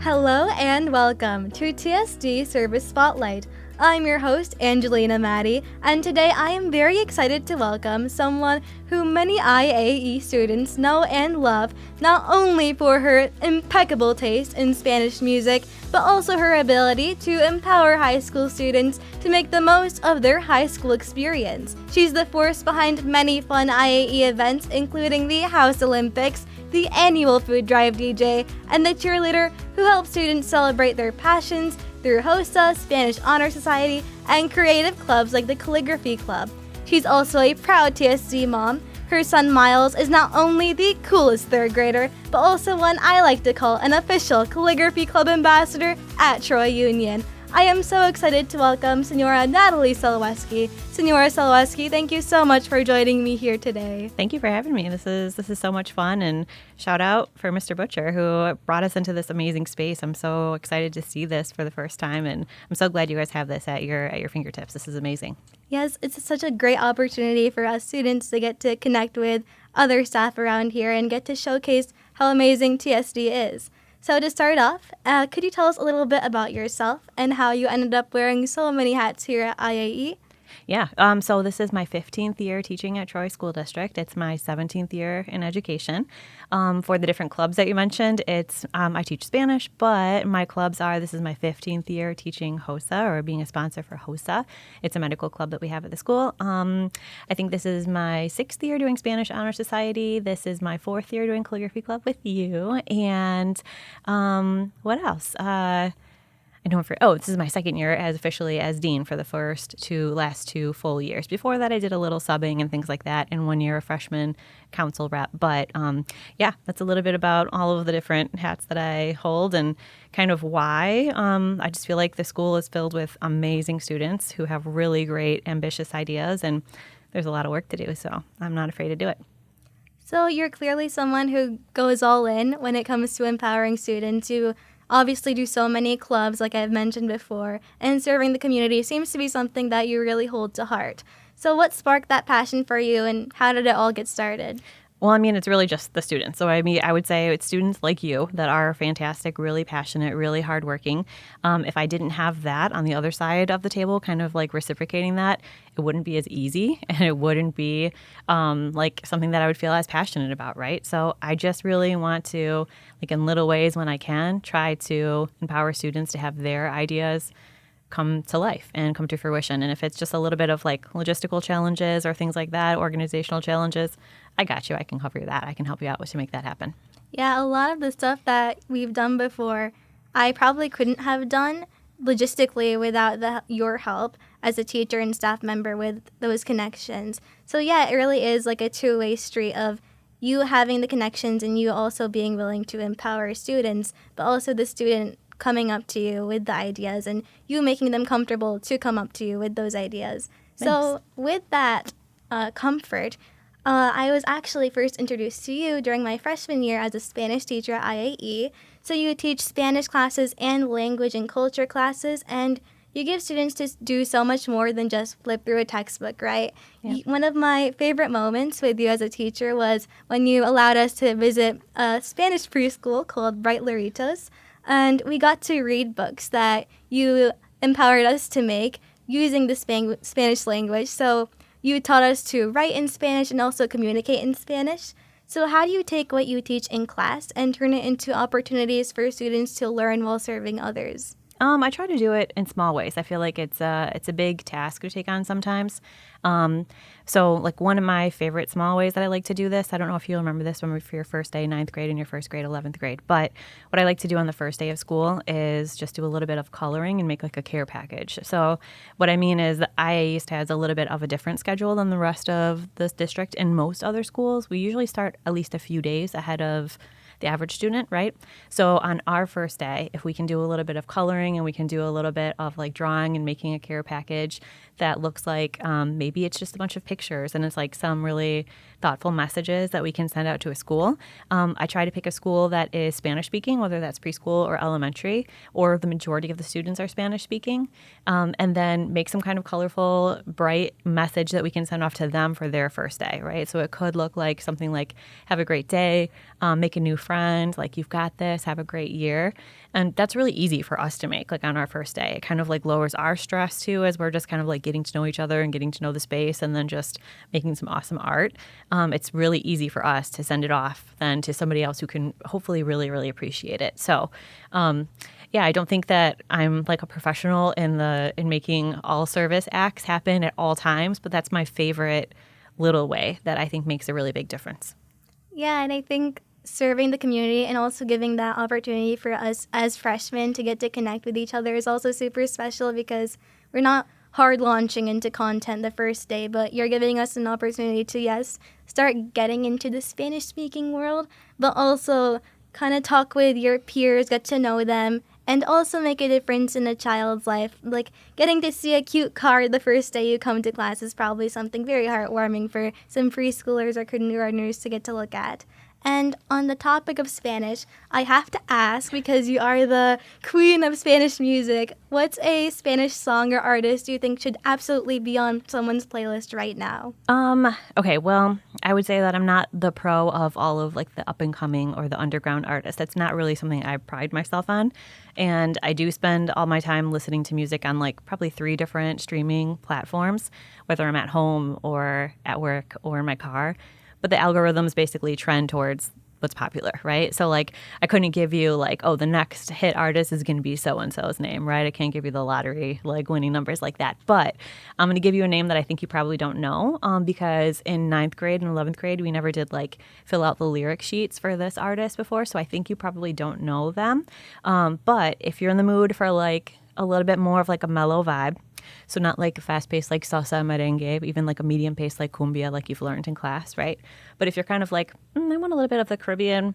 Hello and welcome to TSD Service Spotlight. I'm your host, Angelina Matti, and today I am very excited to welcome someone who many IAE students know and love, not only for her impeccable taste in Spanish music, but also her ability to empower high school students to make the most of their high school experience. She's the force behind many fun IAE events, including the House Olympics, the annual food drive DJ, and the cheerleader who helps students celebrate their passions through HOSA, Spanish Honor Society, and creative clubs like the Calligraphy Club. She's also a proud TSD mom. Her son Miles is not only the coolest third grader, but also one I like to call an official Calligraphy Club ambassador at Troy Union. I am so excited to welcome Senora Natalie Selweski. Senora Selweski, thank you so much for joining me here today. Thank you for having me. This is so much fun, and shout out for Mr. Butcher who brought us into this amazing space. I'm so excited to see this for the first time, and I'm so glad you guys have this at your fingertips. This is amazing. Yes, it's such a great opportunity for us students to get to connect with other staff around here and get to showcase how amazing TSD is. So to start off, could you tell us a little bit about yourself and how you ended up wearing so many hats here at IAE? Yeah, so this is my 15th year teaching at Troy School District. It's my 17th year in education. For the different clubs that you mentioned, it's I teach Spanish, but my clubs are, this is my 15th year teaching HOSA, or being a sponsor for HOSA. It's a medical club that we have at the school. I think this is my 6th year doing Spanish Honor Society. This is my 4th year doing Calligraphy Club with you. And what else? This is my 2nd year officially as dean for the last two full years. Before that, I did a little subbing and things like that, and 1 year a freshman council rep. But that's a little bit about all of the different hats that I hold and kind of why. I just feel like the school is filled with amazing students who have really great, ambitious ideas, and there's a lot of work to do, so I'm not afraid to do it. So you're clearly someone who goes all in when it comes to empowering students. You obviously do so many clubs, like I've mentioned before, and serving the community seems to be something that you really hold to heart. So what sparked that passion for you, and how did it all get started? Well, it's really just the students. So, I would say it's students like you that are fantastic, really passionate, really hardworking. If I didn't have that on the other side of the table, kind of like reciprocating that, it wouldn't be as easy, and it wouldn't be like something that I would feel as passionate about, right? So I just really want to, like in little ways when I can, try to empower students to have their ideas come to life and come to fruition. And if it's just a little bit of like logistical challenges or things like that, organizational challenges, I got you. I can cover that. I can help you out to make that happen. Yeah, a lot of the stuff that we've done before, I probably couldn't have done logistically without your help as a teacher and staff member with those connections. So yeah, it really is like a two-way street of you having the connections and you also being willing to empower students, but also the student coming up to you with the ideas and you making them comfortable to come up to you with those ideas. Thanks. So with that comfort, I was actually first introduced to you during my freshman year as a Spanish teacher at IAE. So you teach Spanish classes and language and culture classes, and you give students to do so much more than just flip through a textbook, right? Yep. One of my favorite moments with you as a teacher was when you allowed us to visit a Spanish preschool called Bright Loritos. And we got to read books that you empowered us to make using the Spanish language. So you taught us to write in Spanish and also communicate in Spanish. So how do you take what you teach in class and turn it into opportunities for students to learn while serving others? I try to do it in small ways. I feel like it's a big task to take on sometimes. So like one of my favorite small ways that I like to do this, I don't know if you'll remember this one for your first day, 9th grade, and your first grade, 11th grade, but what I like to do on the first day of school is just do a little bit of coloring and make like a care package. So what I mean is that IAE has a little bit of a different schedule than the rest of this district. In most other schools, we usually start at least a few days ahead of the average student, right? So on our first day, if we can do a little bit of coloring and we can do a little bit of like drawing and making a care package, that looks like maybe it's just a bunch of pictures and it's like some really thoughtful messages that we can send out to a school. I try to pick a school that is Spanish speaking, whether that's preschool or elementary, or the majority of the students are Spanish speaking, and then make some kind of colorful, bright message that we can send off to them for their first day, right? So it could look like something like, have a great day, make a new friend, like you've got this, have a great year. And that's really easy for us to make, like on our first day. It kind of like lowers our stress too, as we're just kind of like getting to know each other and getting to know the space and then just making some awesome art. It's really easy for us to send it off then to somebody else who can hopefully really, really appreciate it. So, yeah, I don't think that I'm like a professional in making all service acts happen at all times, but that's my favorite little way that I think makes a really big difference. Yeah, and I think serving the community and also giving that opportunity for us as freshmen to get to connect with each other is also super special because we're not hard launching into content the first day, but you're giving us an opportunity to, yes, start getting into the Spanish-speaking world, but also kind of talk with your peers, get to know them, and also make a difference in a child's life. Like getting to see a cute card the first day you come to class is probably something very heartwarming for some preschoolers or kindergartners to get to look at. And on the topic of Spanish, I have to ask, because you are the queen of Spanish music, what's a Spanish song or artist you think should absolutely be on someone's playlist right now? Okay, well, I would say that I'm not the pro of all of like the up and coming or the underground artists. That's not really something I pride myself on. And I do spend all my time listening to music on like probably 3 different streaming platforms, whether I'm at home or at work or in my car. But the algorithms basically trend towards what's popular, right? So like I couldn't give you like, oh, the next hit artist is going to be so-and-so's name, right? I can't give you the lottery like winning numbers like that. But I'm going to give you a name that I think you probably don't know because in 9th grade and 11th grade, we never did like fill out the lyric sheets for this artist before. So I think you probably don't know them. But if you're in the mood for like a little bit more of like a mellow vibe, so not like a fast-paced like salsa, merengue, even like a medium-paced like cumbia like you've learned in class, right? But if you're kind of like, I want a little bit of the Caribbean,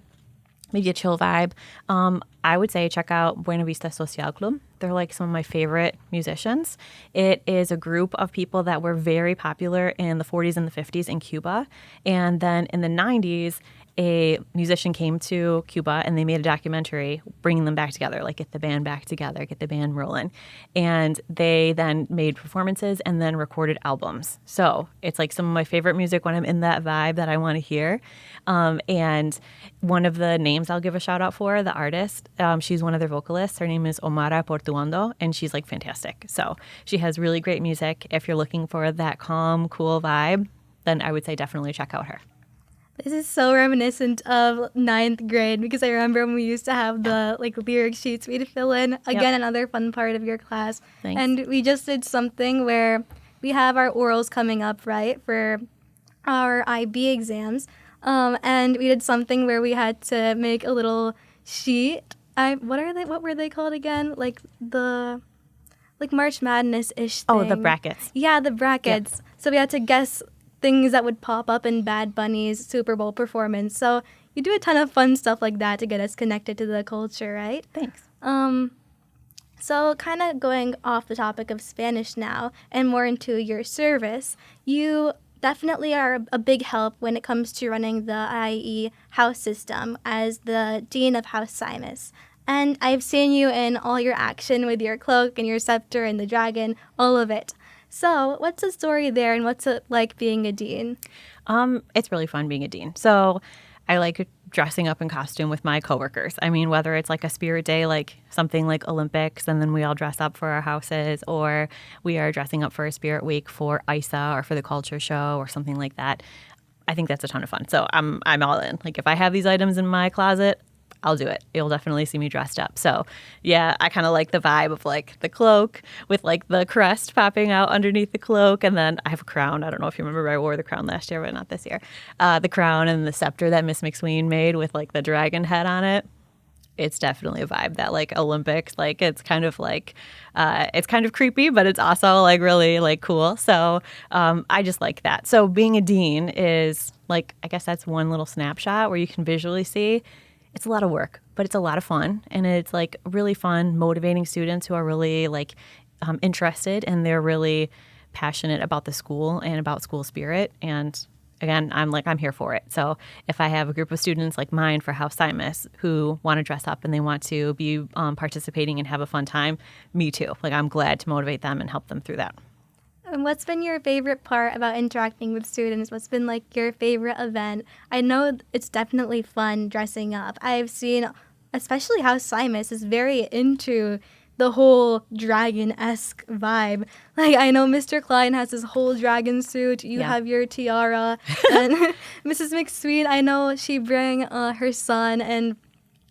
maybe a chill vibe, I would say check out Buena Vista Social Club. They're like some of my favorite musicians. It is a group of people that were very popular in the 40s and the 50s in Cuba. And then in the 90s, a musician came to Cuba and they made a documentary bringing them back together, like get the band back together, get the band rolling. And they then made performances and then recorded albums. So it's like some of my favorite music when I'm in that vibe that I want to hear. And one of the names I'll give a shout out for, the artist, she's one of their vocalists. Her name is Omara Portuondo, and she's like fantastic. So she has really great music. If you're looking for that calm, cool vibe, then I would say definitely check out her. This is so reminiscent of 9th grade because I remember when we used to have the like lyric sheets we'd fill in. Again, Another fun part of your class. Thanks. And we just did something where we have our orals coming up, right, for our IB exams. And we did something where we had to make a little sheet. What were they called again? Like the March Madness-ish thing. Oh, the brackets. Yeah, the brackets. Yep. So we had to guess things that would pop up in Bad Bunny's Super Bowl performance. So you do a ton of fun stuff like that to get us connected to the culture, right? Thanks. So kind of going off the topic of Spanish now and more into your service, you definitely are a big help when it comes to running the IE house system as the Dean of House Simus. And I've seen you in all your action with your cloak and your scepter and the dragon, all of it. So what's the story there and what's it like being a dean? It's really fun being a dean. So I like dressing up in costume with my coworkers. I mean, whether it's like a spirit day, like something like Olympics, and then we all dress up for our houses, or we are dressing up for a spirit week for ISA or for the culture show or something like that. I think that's a ton of fun. So I'm all in. Like if I have these items in my closet, I'll do it. You'll definitely see me dressed up. So yeah, I kind of like the vibe of like the cloak with like the crest popping out underneath the cloak. And then I have a crown. I don't know if you remember, I wore the crown last year, but not this year. The crown and the scepter that Miss McSween made with like the dragon head on it. It's definitely a vibe that like Olympics, like it's kind of like, it's kind of creepy, but it's also like really like cool. So I just like that. So being a dean is like, I guess that's one little snapshot where you can visually see it's a lot of work, but it's a lot of fun. And it's like really fun motivating students who are really like interested and they're really passionate about the school and about school spirit. And again, I'm here for it. So if I have a group of students like mine for House Simus who want to dress up and they want to be participating and have a fun time, me too. Like, I'm glad to motivate them and help them through that. And what's been your favorite part about interacting with students? What's been like your favorite event? I know it's definitely fun dressing up. I've seen, especially how Simus is very into the whole dragon-esque vibe. Like, I know Mr. Klein has his whole dragon suit. You have your tiara. And Mrs. McSween, I know she bring her son, and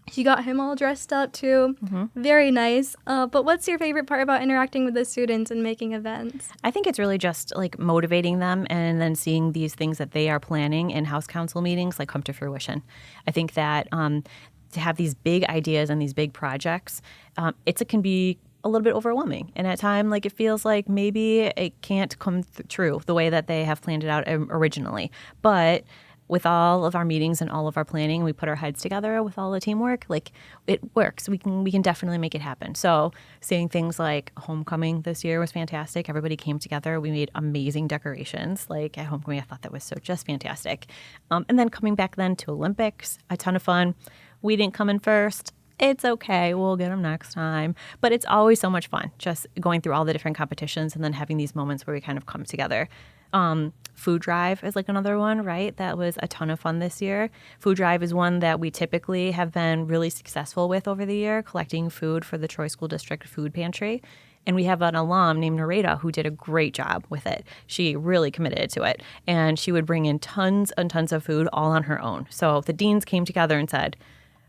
she got him all dressed up too. Very nice. But what's your favorite part about interacting with the students and making events? I think it's really just like motivating them and then seeing these things that they are planning in House Council meetings like come to fruition. I think that to have these big ideas and these big projects, it can be a little bit overwhelming. And at times, like, it feels like maybe it can't come true the way that they have planned it out originally. But with all of our meetings and all of our planning, we put our heads together with all the teamwork, like, it works. We can definitely make it happen. So seeing things like homecoming this year was fantastic. Everybody came together. We made amazing decorations. Like, at homecoming, I thought that was so just fantastic. And then coming back then to Olympics, a ton of fun. We didn't come in first. It's okay. We'll get them next time. But it's always so much fun just going through all the different competitions and then having these moments where we kind of come together. Food drive is like another one, right? That was a ton of fun this year. Food drive is one that we typically have been really successful with over the year, collecting food for the Troy School District Food Pantry. And we have an alum named Nareda who did a great job with it. She really committed to it. And she would bring in tons and tons of food all on her own. So the deans came together and said,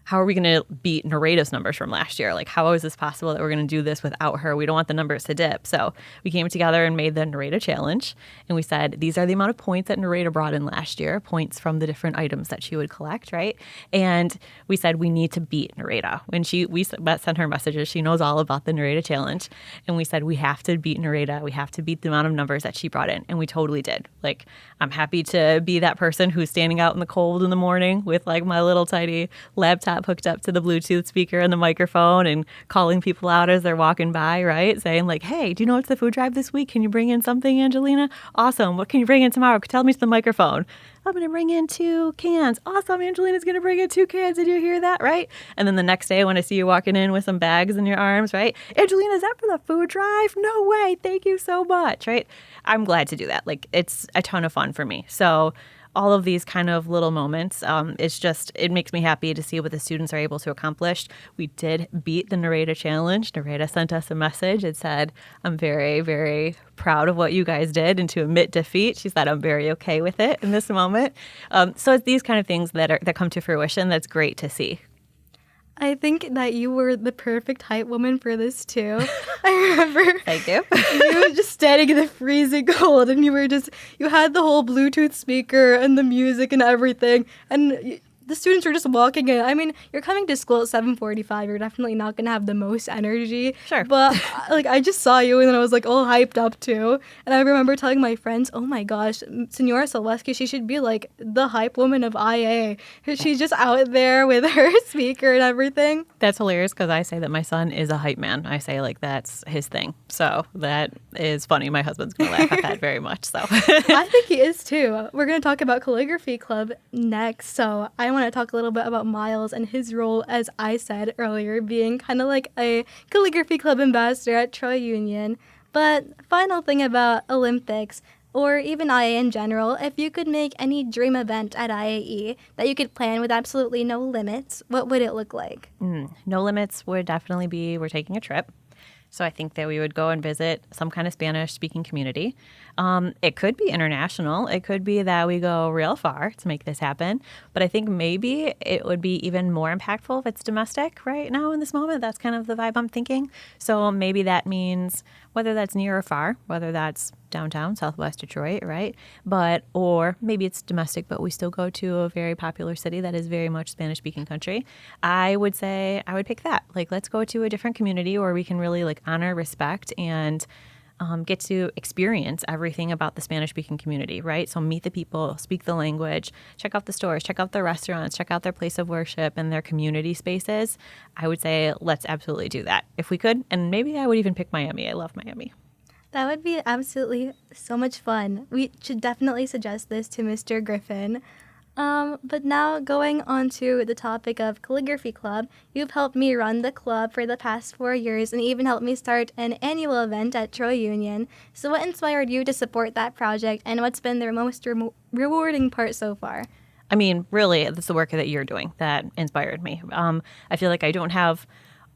how are we going to beat Nareda's numbers from last year? Like, how is this possible that we're going to do this without her? We don't want the numbers to dip. So we came together and made the Nareda challenge. And we said, these are the amount of points that Nareda brought in last year, points from the different items that she would collect, right? And we said, we need to beat Nareda. When we sent her messages, she knows all about the Nareda challenge. And we said, we have to beat Nareda. We have to beat the amount of numbers that she brought in. And we totally did. Like, I'm happy to be that person who's standing out in the cold in the morning with like my little tiny laptop hooked up to the Bluetooth speaker and the microphone and calling people out as they're walking by, right? Saying like, hey, do you know what's the food drive this week? Can you bring in something, Angelina? Awesome. What can you bring in tomorrow? Tell me to the microphone. I'm going to bring in 2 cans. Awesome. Angelina's going to bring in 2 cans. Did you hear that? Right? And then the next day when I see you walking in with some bags in your arms, right? Angelina, is that for the food drive? No way. Thank you so much. Right? I'm glad to do that. Like, it's a ton of fun for me. So all of these kind of little moments, it makes me happy to see what the students are able to accomplish. We did beat the Nareda challenge. Nareda sent us a message. It said, I'm very, very proud of what you guys did, and to admit defeat, she said, I'm very okay with it in this moment. So it's these kind of things that come to fruition. That's great to see. I think that you were the perfect hype woman for this too. I remember. Thank you. You were just standing in the freezing cold, and you had the whole Bluetooth speaker and the music and everything, and the students were just walking in. I mean, you're coming to school at 7:45. You're definitely not going to have the most energy. Sure. But, like, I just saw you, and then I was, like, all hyped up, too. And I remember telling my friends, oh, my gosh, Senora Selweski, she should be, like, the hype woman of IA. She's just out there with her speaker and everything. That's hilarious because I say that my son is a hype man. I say, like, that's his thing. So that is funny. My husband's going to laugh at that very much. So I think he is, too. We're going to talk about Calligraphy Club next. So I want to talk a little bit about Miles and his role, as I said earlier, being kind of like a Calligraphy Club ambassador at Troy Union. But final thing about Olympics, or even IA in general, if you could make any dream event at IAE that you could plan with absolutely no limits, what would it look like? No limits would definitely be we're taking a trip. So I think that we would go and visit some kind of Spanish-speaking community. It could be international. It could be that we go real far to make this happen. But I think maybe it would be even more impactful if it's domestic right now in this moment. That's kind of the vibe I'm thinking. So maybe that means whether that's near or far, whether that's downtown, Southwest Detroit, right? Or maybe it's domestic, but we still go to a very popular city that is very much Spanish-speaking country. I would say I would pick that. Like, let's go to a different community where we can really like honor, respect, and get to experience everything about the Spanish-speaking community, right? So meet the people, speak the language, check out the stores, check out the restaurants, check out their place of worship and their community spaces. I would say let's absolutely do that if we could. And maybe I would even pick Miami. I love Miami. That would be absolutely so much fun. We should definitely suggest this to Mr. Griffin. But now going on to the topic of Calligraphy Club, you've helped me run the club for the past 4 years and even helped me start an annual event at Troy Union. So what inspired you to support that project and what's been the most rewarding part so far? I mean, really, it's the work that you're doing that inspired me. I feel like I don't have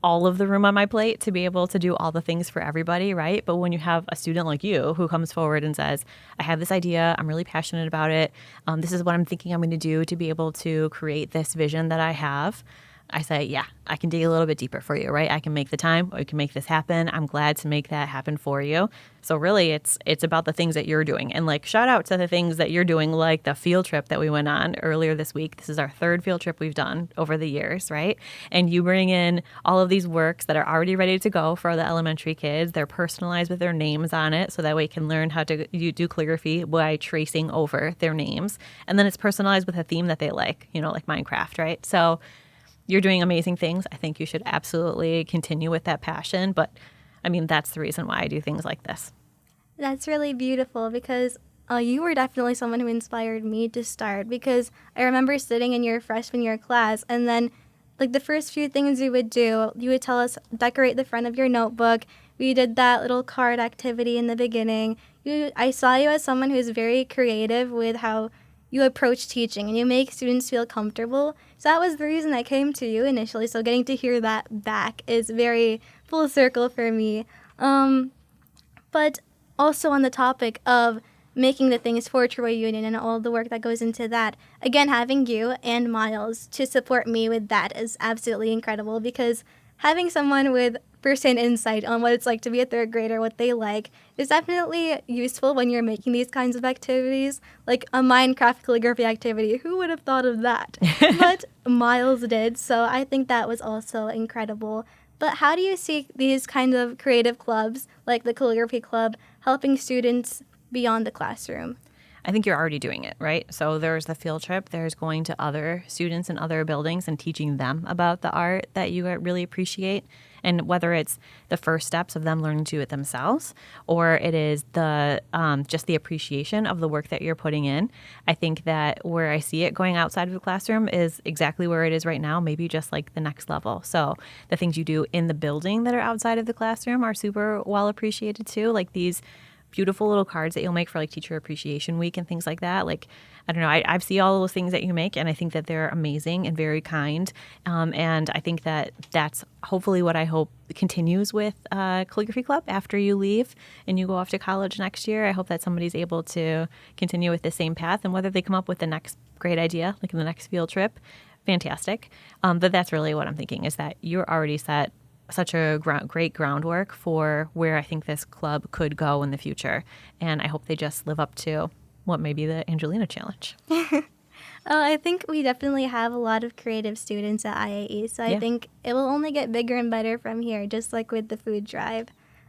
all of the room on my plate to be able to do all the things for everybody, right? But when you have a student like you who comes forward and says, I have this idea, I'm really passionate about it, this is what I'm thinking I'm going to do to be able to create this vision that I have, I say, yeah, I can dig a little bit deeper for you, right? I can make the time, or you can make this happen. I'm glad to make that happen for you. So really, it's about the things that you're doing. And like, shout out to the things that you're doing, like the field trip that we went on earlier this week. This is our third field trip we've done over the years, right? And you bring in all of these works that are already ready to go for the elementary kids. They're personalized with their names on it, so that way you can learn how to do calligraphy by tracing over their names. And then it's personalized with a theme that they like, like Minecraft, right? So you're doing amazing things. I think you should absolutely continue with that passion. But I mean, that's the reason why I do things like this. That's really beautiful because you were definitely someone who inspired me to start, because I remember sitting in your freshman year class and then like the first few things you would do, you would tell us decorate the front of your notebook. We did that little card activity in the beginning. I saw you as someone who's very creative with how you approach teaching and you make students feel comfortable. So that was the reason I came to you initially. So getting to hear that back is very full circle for me. But also on the topic of making the things for Troy Union and all the work that goes into that, again, having you and Miles to support me with that is absolutely incredible, because having someone with first-hand insight on what it's like to be a third grader, what they like, is definitely useful when you're making these kinds of activities, like a Minecraft calligraphy activity. Who would have thought of that? But Miles did, so I think that was also incredible. But how do you see these kind of creative clubs, like the Calligraphy Club, helping students beyond the classroom? I think you're already doing it, right? So there's the field trip, there's going to other students in other buildings and teaching them about the art that you really appreciate. And whether it's the first steps of them learning to do it themselves, or it is the just the appreciation of the work that you're putting in, I think that where I see it going outside of the classroom is exactly where it is right now, maybe just like the next level. So the things you do in the building that are outside of the classroom are super well appreciated too, like these beautiful little cards that you'll make for like Teacher Appreciation Week and things like that. Like, I don't know, I see all those things that you make, and I think that they're amazing and very kind. And I think that that's hopefully what I hope continues with Calligraphy Club after you leave and you go off to college next year. I hope that somebody's able to continue with the same path, and whether they come up with the next great idea, like in the next field trip, fantastic. But that's really what I'm thinking, is that you're already set such a great groundwork for where I think this club could go in the future. And I hope they just live up to what may be the Angelina Challenge. I think we definitely have a lot of creative students at IAE, so I think it will only get bigger and better from here, just like with the food drive.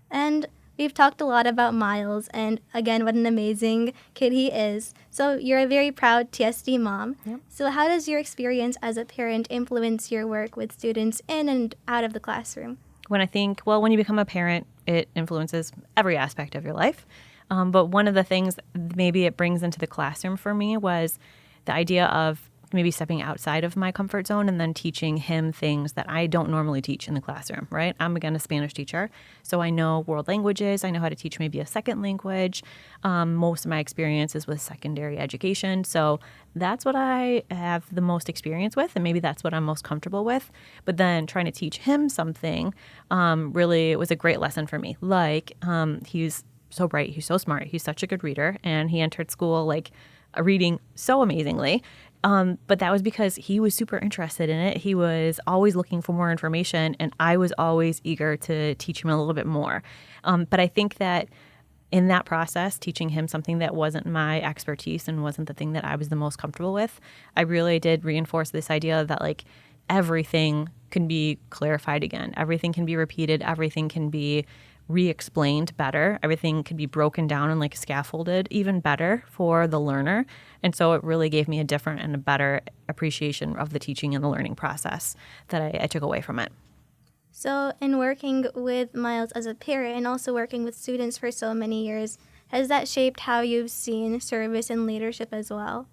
And we've talked a lot about Miles, and again, what an amazing kid he is. So you're a very proud TSD mom. Yep. So how does your experience as a parent influence your work with students in and out of the classroom? When you become a parent, it influences every aspect of your life. But one of the things maybe it brings into the classroom for me was the idea of maybe stepping outside of my comfort zone and then teaching him things that I don't normally teach in the classroom, right? I'm, again, a Spanish teacher, so I know world languages. I know how to teach maybe a second language. Most of my experience is with secondary education, so that's what I have the most experience with, and maybe that's what I'm most comfortable with. But then trying to teach him something really was a great lesson for me. Like, he's so bright, he's so smart, he's such a good reader, and he entered school like reading so amazingly. But that was because he was super interested in it. He was always looking for more information, and I was always eager to teach him a little bit more. But I think that in that process, teaching him something that wasn't my expertise and wasn't the thing that I was the most comfortable with, I really did reinforce this idea that like everything can be clarified again. Everything can be repeated. Everything can be re-explained better. Everything could be broken down and like scaffolded even better for the learner. And so it really gave me a different and a better appreciation of the teaching and the learning process that I took away from it. So, in working with Miles as a parent and also working with students for so many years, has that shaped how you've seen service and leadership as well?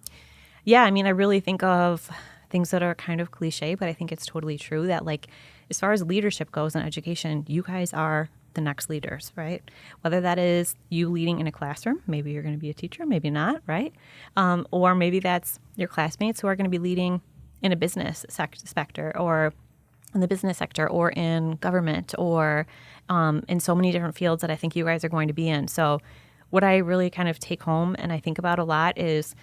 Yeah, I mean, I really think of things that are kind of cliche, but I think it's totally true that, like, as far as leadership goes in education, you guys are the next leaders, right? Whether that is you leading in a classroom, maybe you're going to be a teacher, maybe not, right? Or maybe that's your classmates who are going to be leading in a business sector or in the business sector or in government or in so many different fields that I think you guys are going to be in. So what I really kind of take home and I think about a lot is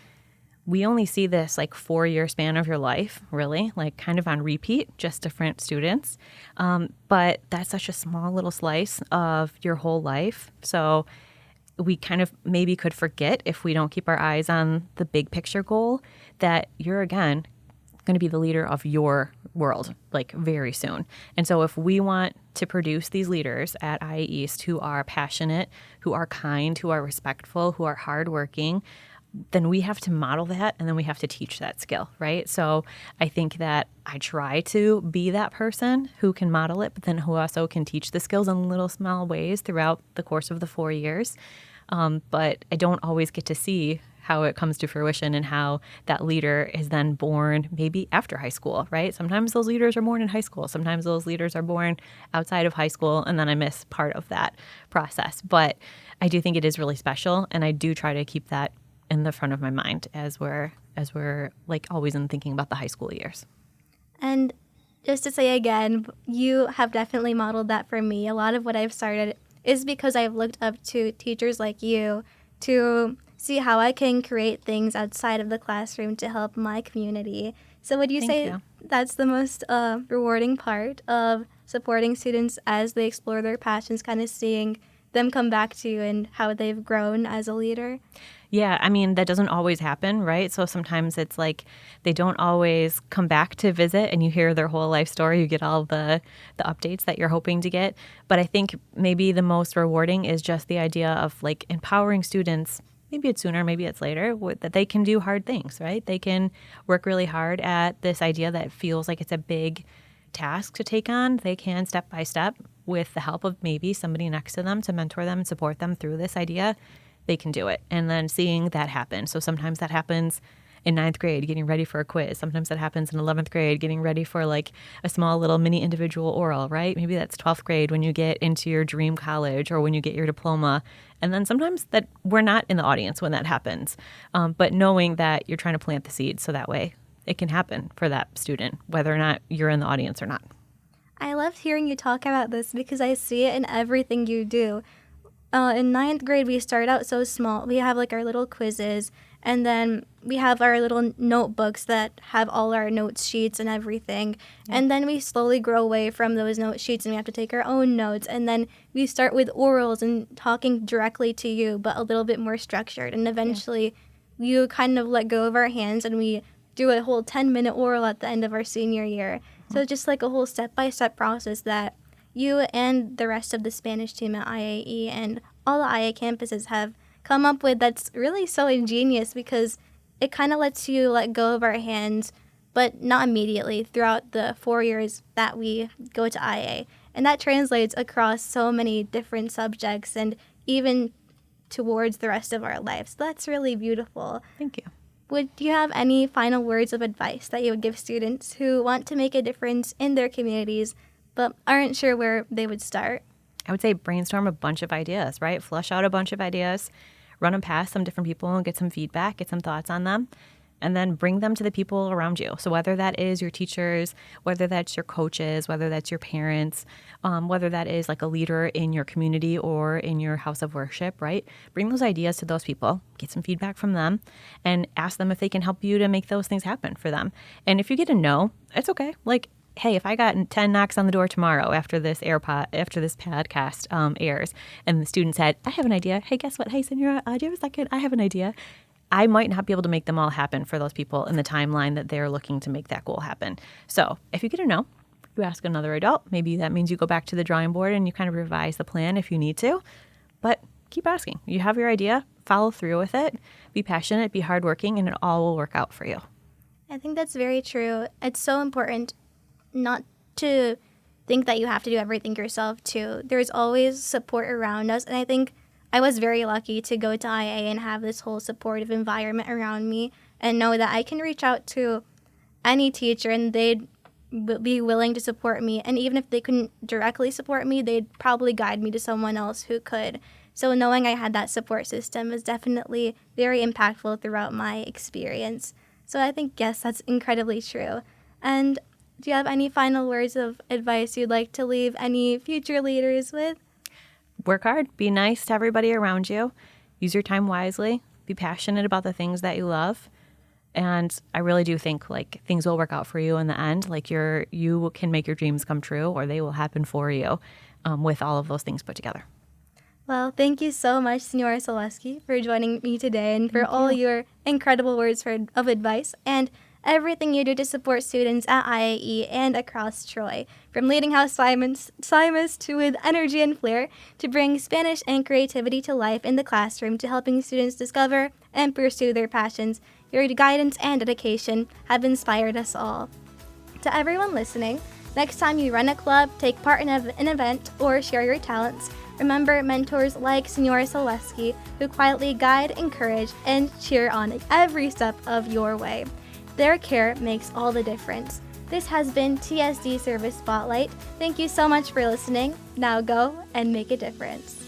we only see this like 4-year span of your life, really, like kind of on repeat, just different students. But that's such a small little slice of your whole life. So we kind of maybe could forget if we don't keep our eyes on the big picture goal that you're, again, going to be the leader of your world like very soon. And so if we want to produce these leaders at IA East who are passionate, who are kind, who are respectful, who are hardworking, then we have to model that and then we have to teach that skill, right? So I think that I try to be that person who can model it, but then who also can teach the skills in little small ways throughout the course of the 4 years. But I don't always get to see how it comes to fruition and how that leader is then born maybe after high school, right? Sometimes those leaders are born in high school. Sometimes those leaders are born outside of high school, and then I miss part of that process. But I do think it is really special, and I do try to keep that in the front of my mind as we're like always in thinking about the high school years. And just to say again, you have definitely modeled that for me. A lot of what I've started is because I've looked up to teachers like you to see how I can create things outside of the classroom to help my community. So would you say that's the most rewarding part of supporting students as they explore their passions, kind of seeing them come back to you and how they've grown as a leader? Yeah, I mean, that doesn't always happen, right? So sometimes it's like they don't always come back to visit and you hear their whole life story. You get all the updates that you're hoping to get. But I think maybe the most rewarding is just the idea of like empowering students. Maybe it's sooner, maybe it's later, that they can do hard things, right? They can work really hard at this idea that feels like it's a big task to take on. They can step by step with the help of maybe somebody next to them to mentor them and support them through this idea. They can do it. And then seeing that happen. So sometimes that happens in 9th grade, getting ready for a quiz. Sometimes that happens in 11th grade, getting ready for like a small little mini individual oral, right? Maybe that's 12th grade when you get into your dream college or when you get your diploma. And then sometimes that we're not in the audience when that happens. But knowing that you're trying to plant the seed so that way it can happen for that student, whether or not you're in the audience or not. I loved hearing you talk about this because I see it in everything you do. In 9th grade, we start out so small. We have like our little quizzes, and then we have our little notebooks that have all our note sheets and everything. Yeah. And then we slowly grow away from those note sheets, and we have to take our own notes. And then we start with orals and talking directly to you, but a little bit more structured. And eventually, you kind of let go of our hands, and we do a whole 10-minute oral at the end of our senior year. Mm-hmm. So just like a whole step-by-step process that you and the rest of the Spanish team at IAE and all the IA campuses have come up with that's really so ingenious because it kind of lets you let go of our hands, but not immediately throughout the 4 years that we go to IA. And that translates across so many different subjects and even towards the rest of our lives. So that's really beautiful. Thank you. Would you have any final words of advice that you would give students who want to make a difference in their communities but aren't sure where they would start? I would say brainstorm a bunch of ideas, right? Flush out a bunch of ideas, run them past some different people and get some feedback, get some thoughts on them, and then bring them to the people around you. So whether that is your teachers, whether that's your coaches, whether that's your parents, whether that is like a leader in your community or in your house of worship, right? Bring those ideas to those people, get some feedback from them, and ask them if they can help you to make those things happen for them. And if you get a no, it's okay. Like, hey, if I got 10 knocks on the door tomorrow after this podcast airs, and the student said, I have an idea. Hey, guess what? Hey, Senora, do you have a second? I have an idea. I might not be able to make them all happen for those people in the timeline that they're looking to make that goal happen. So if you get a no, you ask another adult. Maybe that means you go back to the drawing board and you kind of revise the plan if you need to. But keep asking. You have your idea, follow through with it, be passionate, be hardworking, and it all will work out for you. I think that's very true. It's so important not to think that you have to do everything yourself too. There's always support around us, and I think I was very lucky to go to IA and have this whole supportive environment around me and know that I can reach out to any teacher and they'd be willing to support me. And even if they couldn't directly support me, they'd probably guide me to someone else who could. So knowing I had that support system was definitely very impactful throughout my experience. So I think, yes, that's incredibly true. And do you have any final words of advice you'd like to leave any future leaders with? Work hard. Be nice to everybody around you. Use your time wisely. Be passionate about the things that you love. And I really do think like things will work out for you in the end. Like you can make your dreams come true, or they will happen for you with all of those things put together. Well, thank you so much, Senora Selweski, for joining me today and for all your incredible words of advice and everything you do to support students at IAE and across Troy. From leading House Simons to with energy and flair to bring Spanish and creativity to life in the classroom to helping students discover and pursue their passions, your guidance and dedication have inspired us all. To everyone listening, next time you run a club, take part in an event, or share your talents, remember mentors like Senora Selweski who quietly guide, encourage, and cheer on every step of your way. Their care makes all the difference. This has been TSD Service Spotlight. Thank you so much for listening. Now go and make a difference.